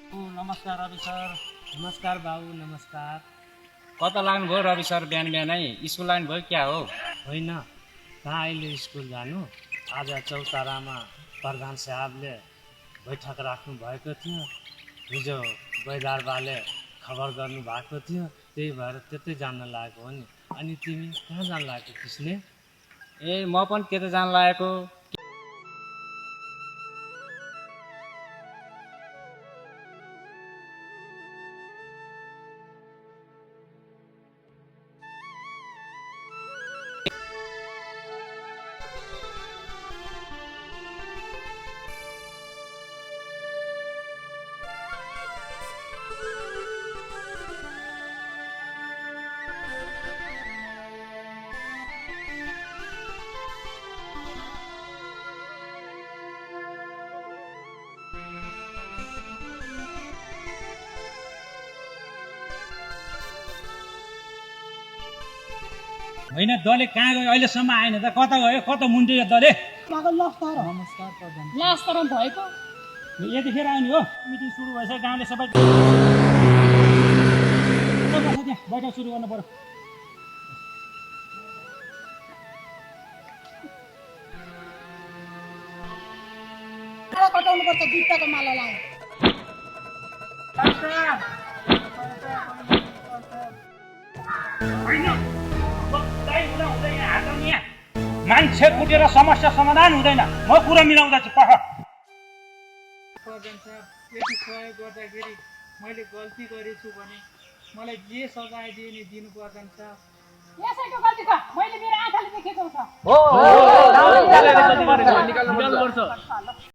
नमस्कार रवि सर। नमस्कार बाबु, नमस्कार। कता लाग्नुभयो रवि सर बिहान बिहानै? स्कुल लाग्नुभयो क्या हो? होइन, कहाँ अहिले स्कुल जानु? आज चौतारामा प्रधान साहबले बैठक राख्नु भएको थियो। हिजो बैदारबाले खबर गर्नु भएको थियो, त्यही भएर त्यतै जान लागेको हो नि। अनि तिमी कहाँ जान लागेको किसले? ए म पनि त्यतै जान लागेको। होइन दले कहाँ गयो अहिलेसम्म आएन त? कता गयो? कता मुन्टियो दले? लास्टर भएको यतिखेर आउने हो? मिटिङ सुरु भएछ, गाउँले सबै बैठक सुरु गर्नु पर्यो। कटाउनु पर्छ जुत्ताको माला लाएर मान्छे कुटेर समस्या समाधान हुँदैन। म कुरा मिलाउँदैछु, पख। प्रधान साहब, यति सहयोग गर्दाखेरि मैले गल्ती गरेछु भने मलाई जे सजाय दिए नि दिनु पर्दैन साहब। यसैको गल्ती छ, मैले मेरो आँखाले देखेको छ।